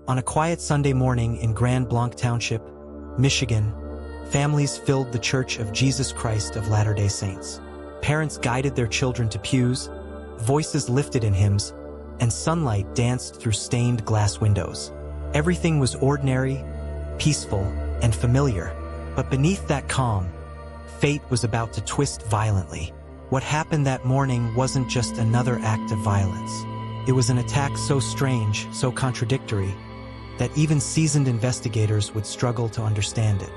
On a quiet Sunday morning in Grand Blanc Township, Michigan, families filled the Church of Jesus Christ of Latter-day Saints. Parents guided their children to pews, voices lifted in hymns, and sunlight danced through stained glass windows. Everything was ordinary, peaceful, and familiar, but beneath that calm, fate was about to twist violently. What happened that morning wasn't just another act of violence. It was an attack so strange, so contradictory, that even seasoned investigators would struggle to understand it.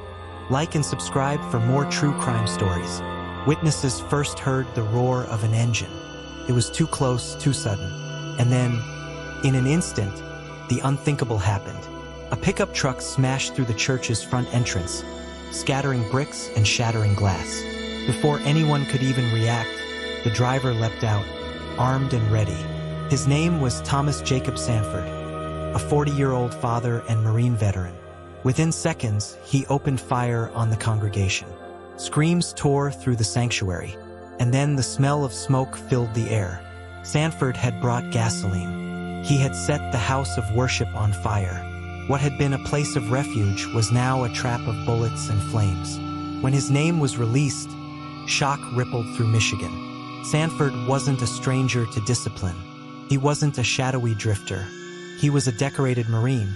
Like and subscribe for more true crime stories. Witnesses first heard the roar of an engine. It was too close, too sudden. And then, in an instant, the unthinkable happened. A pickup truck smashed through the church's front entrance, scattering bricks and shattering glass. Before anyone could even react, the driver leapt out, armed and ready. His name was Thomas Jacob Sanford, a 40-year-old father and Marine veteran. Within seconds, he opened fire on the congregation. Screams tore through the sanctuary, and then the smell of smoke filled the air. Sanford had brought gasoline. He had set the house of worship on fire. What had been a place of refuge was now a trap of bullets and flames. When his name was released, shock rippled through Michigan. Sanford wasn't a stranger to discipline. He wasn't a shadowy drifter. He was a decorated Marine,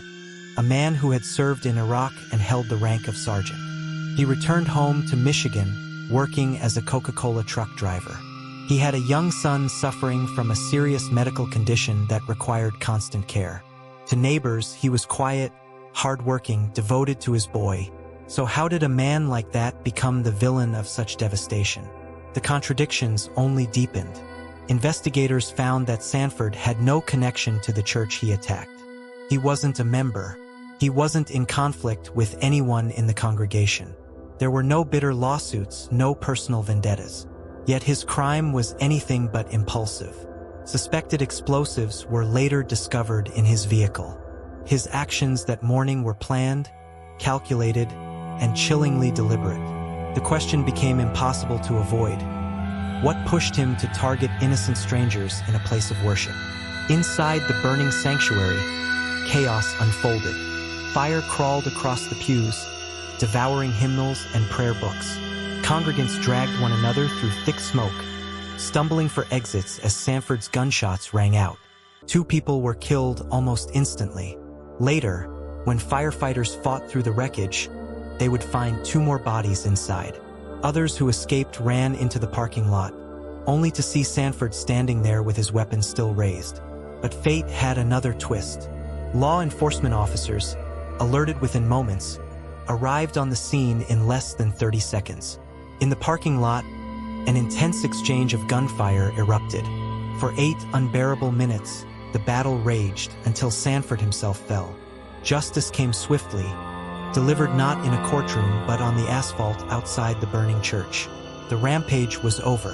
a man who had served in Iraq and held the rank of sergeant. He returned home to Michigan, working as a Coca-Cola truck driver. He had a young son suffering from a serious medical condition that required constant care. To neighbors, he was quiet, hardworking, devoted to his boy. So how did a man like that become the villain of such devastation? The contradictions only deepened. Investigators found that Sanford had no connection to the church he attacked. He wasn't a member. He wasn't in conflict with anyone in the congregation. There were no bitter lawsuits, no personal vendettas. Yet his crime was anything but impulsive. Suspected explosives were later discovered in his vehicle. His actions that morning were planned, calculated, and chillingly deliberate. The question became impossible to avoid. What pushed him to target innocent strangers in a place of worship? Inside the burning sanctuary, chaos unfolded. Fire crawled across the pews, devouring hymnals and prayer books. Congregants dragged one another through thick smoke, stumbling for exits as Sanford's gunshots rang out. 2 people were killed almost instantly. Later, when firefighters fought through the wreckage, they would find 2 more bodies inside. Others who escaped ran into the parking lot, only to see Sanford standing there with his weapon still raised. But fate had another twist. Law enforcement officers, alerted within moments, arrived on the scene in less than 30 seconds. In the parking lot, an intense exchange of gunfire erupted. For 8 unbearable minutes, the battle raged until Sanford himself fell. Justice came swiftly, delivered not in a courtroom but on the asphalt outside the burning church. The rampage was over.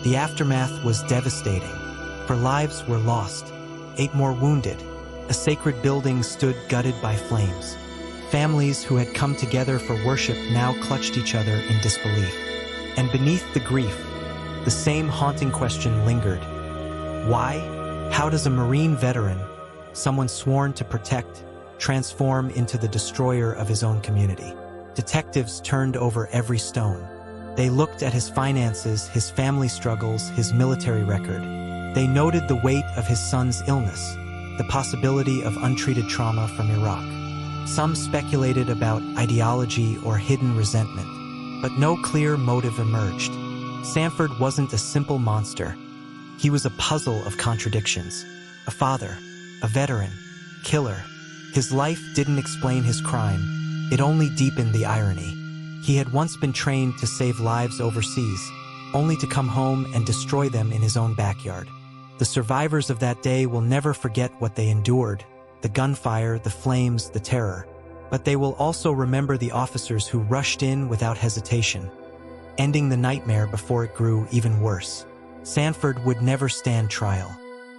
The aftermath was devastating, for lives were lost, 8 more wounded. A sacred building stood gutted by flames. Families who had come together for worship now clutched each other in disbelief. And beneath the grief, the same haunting question lingered. Why? How does a Marine veteran, someone sworn to protect, transform into the destroyer of his own community? Detectives turned over every stone. They looked at his finances, his family struggles, his military record. They noted the weight of his son's illness, the possibility of untreated trauma from Iraq. Some speculated about ideology or hidden resentment, but no clear motive emerged. Sanford wasn't a simple monster. He was a puzzle of contradictions. A father, a veteran, killer. His life didn't explain his crime. It only deepened the irony. He had once been trained to save lives overseas, only to come home and destroy them in his own backyard. The survivors of that day will never forget what they endured, the gunfire, the flames, the terror. But they will also remember the officers who rushed in without hesitation, ending the nightmare before it grew even worse. Sanford would never stand trial.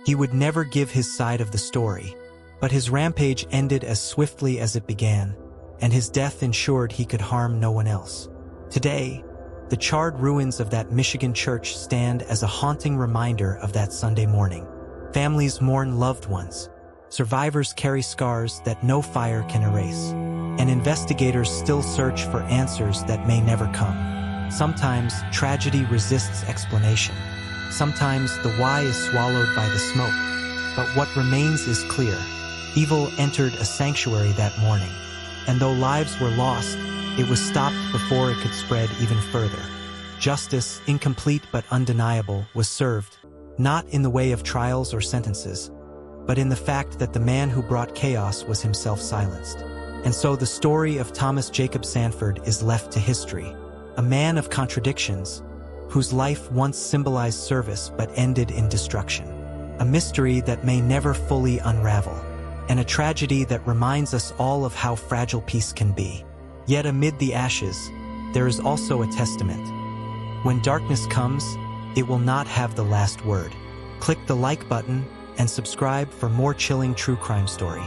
He would never give his side of the story. But his rampage ended as swiftly as it began, and his death ensured he could harm no one else. Today, the charred ruins of that Michigan church stand as a haunting reminder of that Sunday morning. Families mourn loved ones. Survivors carry scars that no fire can erase, and investigators still search for answers that may never come. Sometimes tragedy resists explanation. Sometimes the why is swallowed by the smoke. But what remains is clear. Evil entered a sanctuary that morning, and though lives were lost, it was stopped before it could spread even further. Justice, incomplete but undeniable, was served, not in the way of trials or sentences, but in the fact that the man who brought chaos was himself silenced. And so the story of Thomas Jacob Sanford is left to history, a man of contradictions, whose life once symbolized service but ended in destruction. A mystery that may never fully unravel, and a tragedy that reminds us all of how fragile peace can be. Yet amid the ashes, there is also a testament. When darkness comes, it will not have the last word. Click the like button and subscribe for more chilling true crime story.